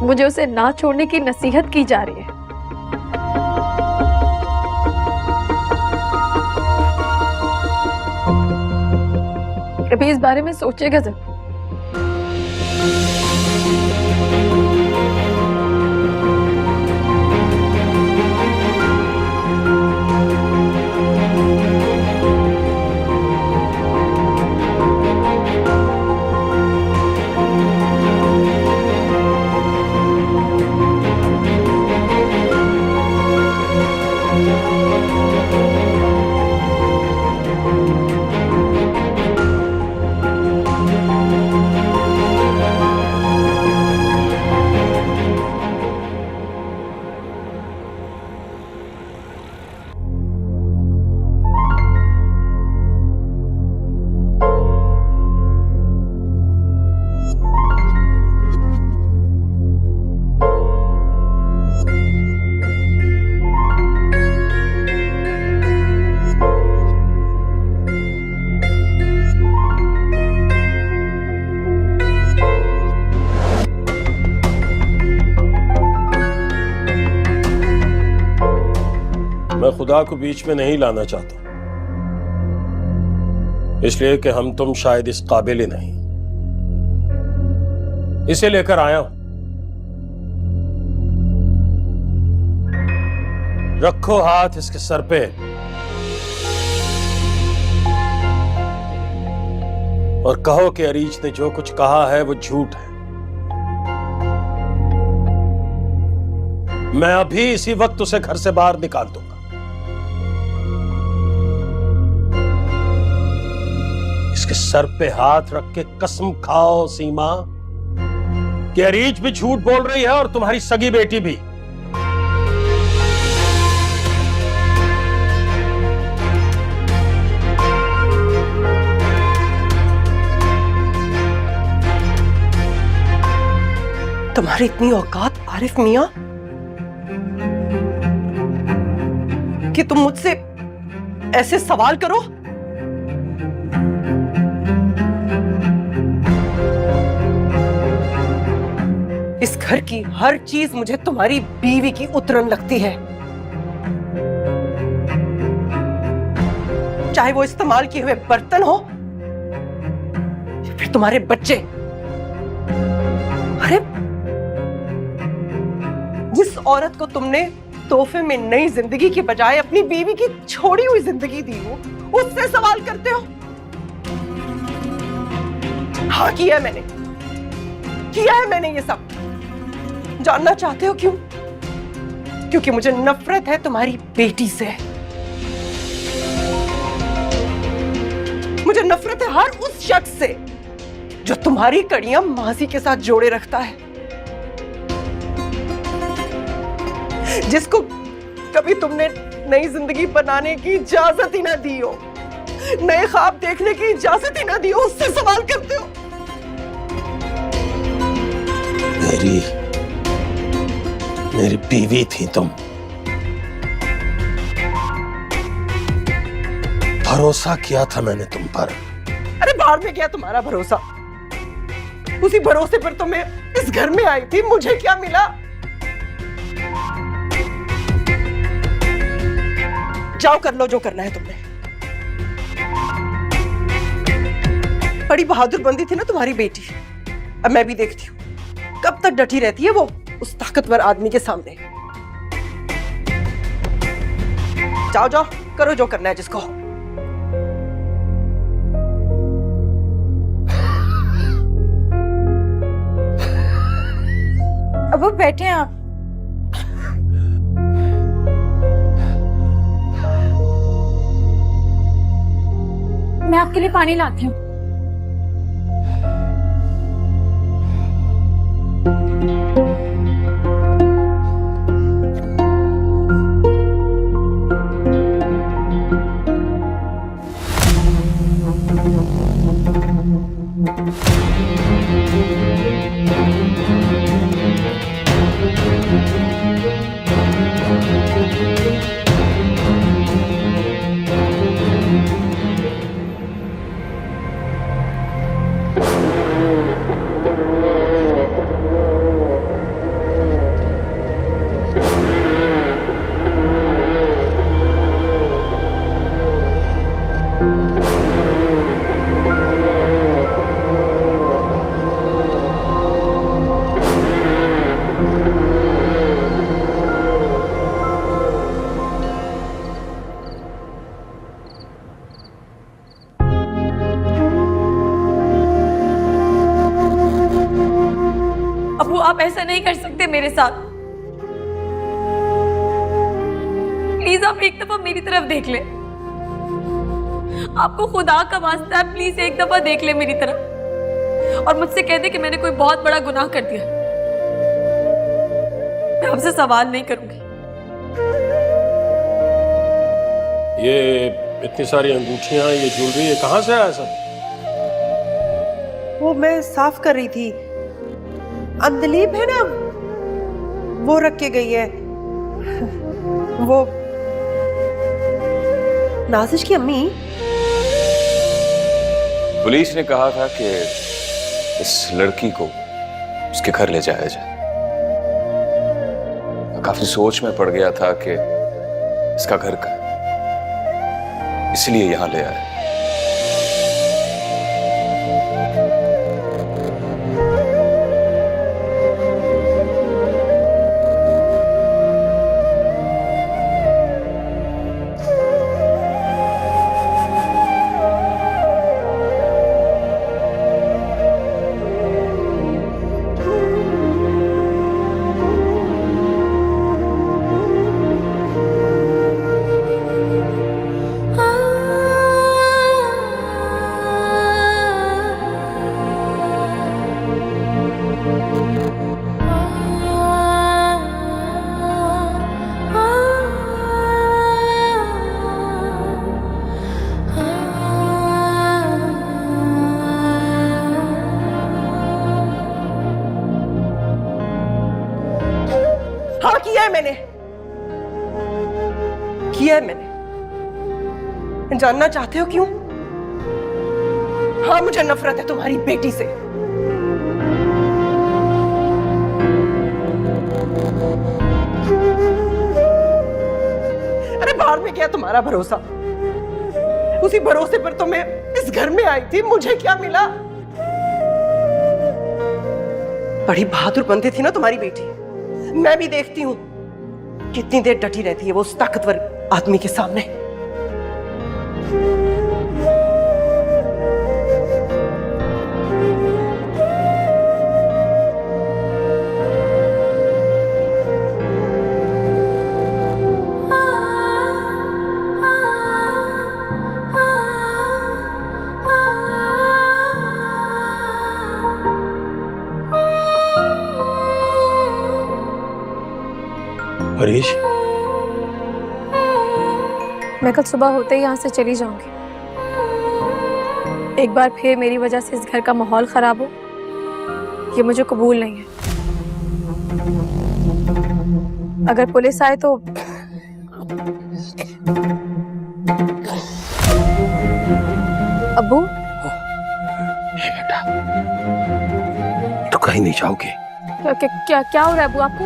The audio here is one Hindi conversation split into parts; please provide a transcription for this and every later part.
मुझे उसे ना छोड़ने की नसीहत की जा रही है। कभी इस बारे में सोचेगा जरूर। मैं खुदा को बीच में नहीं लाना चाहता, इसलिए कि हम तुम शायद इस काबिल ही नहीं। इसे लेकर आया हूं। रखो हाथ इसके सर पे और कहो कि अरीज ने जो कुछ कहा है वो झूठ है। मैं अभी इसी वक्त उसे घर से बाहर निकाल दूंगा। इसके सर पे हाथ रख के कसम खाओ सीमा कि अरीज भी झूठ बोल रही है और तुम्हारी सगी बेटी भी। तुम्हारी इतनी औकात आरिफ मियां कि तुम मुझसे ऐसे सवाल करो? इस घर की हर चीज मुझे तुम्हारी बीवी की उतरन लगती है, चाहे वो इस्तेमाल किए हुए बर्तन हो या फिर तुम्हारे बच्चे। अरे जिस औरत को तुमने तोहफे में नई जिंदगी के बजाय अपनी बीवी की छोड़ी हुई जिंदगी दी हो, उससे सवाल करते हो? हाँ किया है मैंने ये सब। जानना चाहते हो क्यों? क्योंकि मुझे नफरत है तुम्हारी बेटी से। मुझे नफरत है हर उस शख्स से जो तुम्हारी कड़ियां माजी के साथ जोड़े रखता है, जिसको कभी तुमने नई जिंदगी बनाने की इजाजत ही ना दी हो, नए ख्वाब देखने की इजाजत ही ना दी हो, उससे सवाल करते हो। मेरी बीवी थी तुम। भरोसा किया था मैंने तुम पर। अरे बाहर में क्या तुम्हारा भरोसा? उसी भरोसे पर तो मैं इस घर में आई थी। मुझे क्या मिला? जाओ कर लो जो करना है तुमने। बड़ी बहादुर बंदी थी ना तुम्हारी बेटी। अब मैं भी देखती हूँ कब तक डटी रहती है वो उस ताकतवर आदमी के सामने। जाओ जाओ करो जो करना है जिसको। अब बैठे हैं आप। मैं आपके लिए पानी लाती हूँ। आप ऐसा नहीं कर सकते मेरे साथ। प्लीज आप एक दफा मेरी तरफ देख ले। आपको खुदा का वास्ता है, प्लीज एक दफा देख ले मेरी तरफ और मुझसे कह दे कि मैंने कोई बहुत बड़ा गुनाह कर दिया। मैं आपसे सवाल नहीं करूंगी। ये इतनी सारी अंगूठियां, ये ज्वेलरी, ये कहां से आया सब? वो मैं साफ कर रही थी। अंदलीब है ना, वो रख के गई है। वो नाजिश की अम्मी। पुलिस ने कहा था कि इस लड़की को उसके घर ले जाया जाए। मैं काफी सोच में पड़ गया था कि इसका घर का, इसलिए यहां ले आया। हाँ, किया है मैंने। जानना चाहते हो क्यों? हाँ, मुझे नफरत है तुम्हारी बेटी से। अरे बाहर में क्या तुम्हारा भरोसा? उसी भरोसे पर तो मैं इस घर में आई थी। मुझे क्या मिला? बड़ी बहादुर बनती थी ना तुम्हारी बेटी। मैं भी देखती हूँ कितनी देर डटी रहती है वो उस ताकतवर आदमी के सामने। हरीश, मैं कल सुबह होते ही यहाँ से चली जाऊंगी। एक बार फिर मेरी वजह से इस घर का माहौल खराब हो, ये मुझे कबूल नहीं है। अगर पुलिस आए तो अब्बू। बेटा, तो कहीं नहीं जाओगे? क्या हो रहा है अब्बू आपको?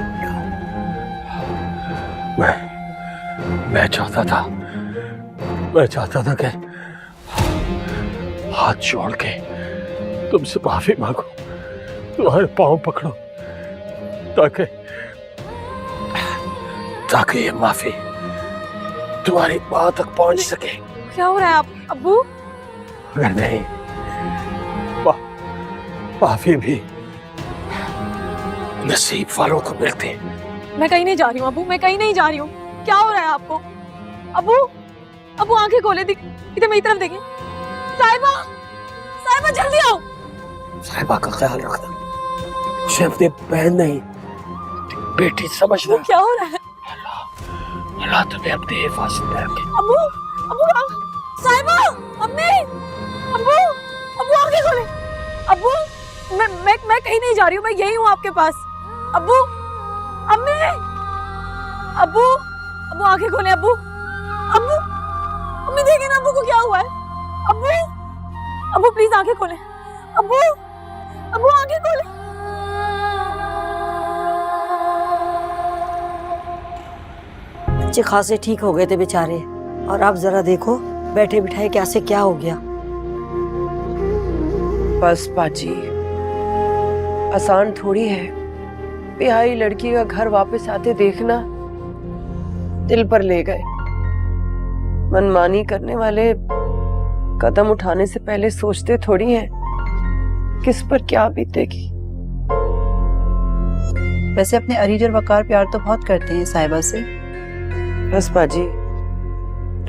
मैं चाहता था कि हाथ जोड़ के तुमसे माफी मांगो, तुम्हारे पांव पकड़ो, ताकि ये माफी तुम्हारी मां तक पहुंच सके। क्या हो रहा है आप अब्बू? अगर नहीं, माफी भी नसीब वालों को मिलती। मैं कहीं नहीं जा रही हूँ अब्बू, मैं कहीं नहीं जा रही हूँ। क्या हो रहा है आपको? अब्बू, अब्बू आंखें खोले, इधर मेरी तरफ देखें। साहिबा, साहिबा जल्दी आओ। साहिबा का ख्याल रखना, उसे अपनी बहन नहीं बेटी समझना। क्या हो रहा है? अल्लाह तुम्हें अपनी हिफाजत में रखे। अब्बू, अब्बू, साहिबा, अम्मी, अब्बू, अब्बू आंखें खोले। अब्बू, मैं कहीं नहीं जा रही हूँ, मैं यही हूँ आपके पास। अब्बू, अम्मी, अब्बू, अब्बू आंखें खोले। अब्बू, अब्बू, अम्मी देखें ना अब्बू को क्या हुआ है। अब्बू, अब्बू प्लीज आंखें खोले। अब्बू, अब्बू आंखें खोले। बच्चे खासे ठीक हो गए थे बेचारे, और अब जरा देखो बैठे बिठाए कैसे क्या हो गया। बस बाजी, आसान थोड़ी है बिहारी लड़की का घर वापस आते देखना। दिल पर ले गए। मनमानी करने वाले कदम उठाने से पहले सोचते थोड़ी हैं किस पर क्या बीतेगी। वैसे अपने अरीज और वकार प्यार तो बहुत करते हैं साहिबा से। बस बाजी,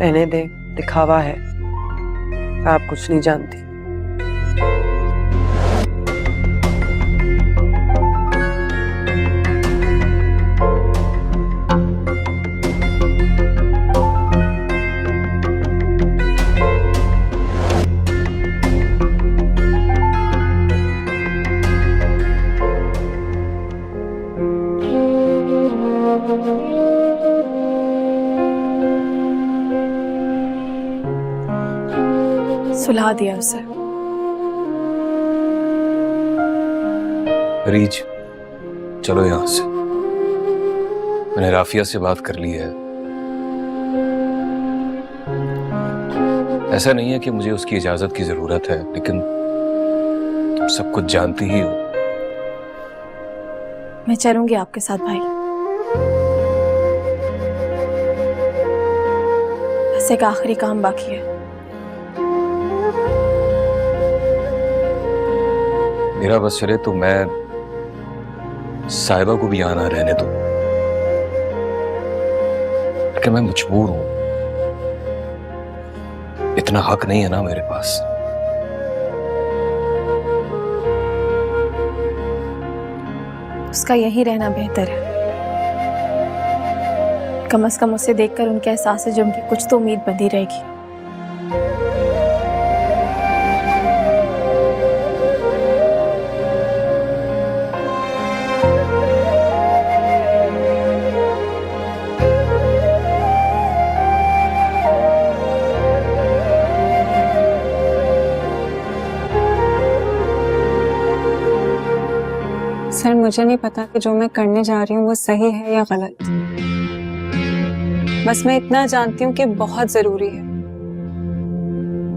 रहने दे, दिखावा है। आप कुछ नहीं जानती। सुला दिया उसे। रीज, चलो यहां से। मैंने राफिया से बात कर ली है। ऐसा नहीं है कि मुझे उसकी इजाजत की जरूरत है, लेकिन तुम सब कुछ जानती ही हो। मैं चलूंगी आपके साथ भाई। बस एक आखिरी काम बाकी है। मेरा बस चले तो मैं साहिबा को भी यहाँ ना रहने दूं, लेकिन मैं मजबूर हूं। इतना हक नहीं है ना मेरे पास। उसका यही रहना बेहतर है। कम से कम उसे देखकर उनके एहसास से जुर्म की कुछ तो उम्मीद बंधी रहेगी। सर, मुझे नहीं पता कि जो मैं करने जा रही हूँ वो सही है या गलत। बस मैं इतना जानती हूँ कि बहुत जरूरी है।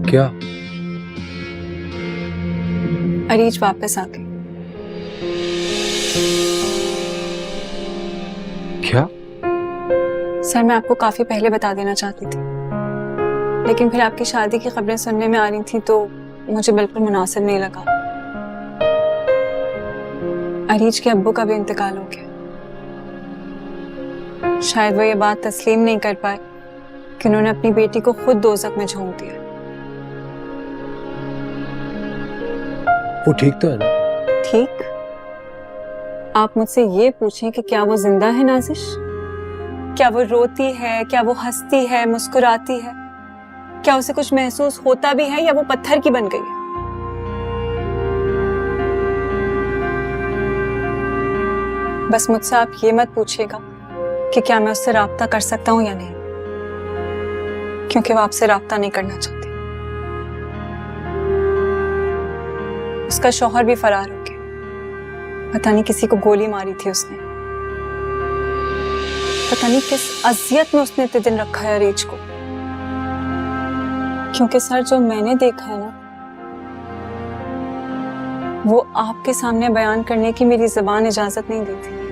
क्या? अरीज वापस आ गई। क्या? सर, मैं आपको काफी पहले बता देना चाहती थी, लेकिन फिर आपकी शादी की खबरें सुनने में आ रही थी तो मुझे बिल्कुल मुनासिब नहीं लगा। अरीज के अब्बू का भी इंतकाल हो गया। शायद वो ये बात तस्लीम नहीं कर पाए कि उन्होंने अपनी बेटी को खुद दोज़ख में झोंक दिया। वो ठीक तो है ना? ठीक? आप मुझसे ये पूछें कि क्या वो जिंदा है नाजिश? क्या वो रोती है, क्या वो हंसती है, मुस्कुराती है? क्या उसे कुछ महसूस होता भी है या वो पत्थर की बन गई है? बस मुझसे आप ये मत पूछिएगा कि क्या मैं उससे राब्ता कर सकता हूं या नहीं, क्योंकि वो आपसे राब्ता नहीं करना चाहती। उसका शौहर भी फरार हो गया। पता नहीं किसी को गोली मारी थी उसने। पता नहीं किस अजियत में उसने इतने दिन रखा है अरीज को। क्योंकि सर, जो मैंने देखा है ना, वो आपके सामने बयान करने की मेरी ज़बान इजाजत नहीं देती।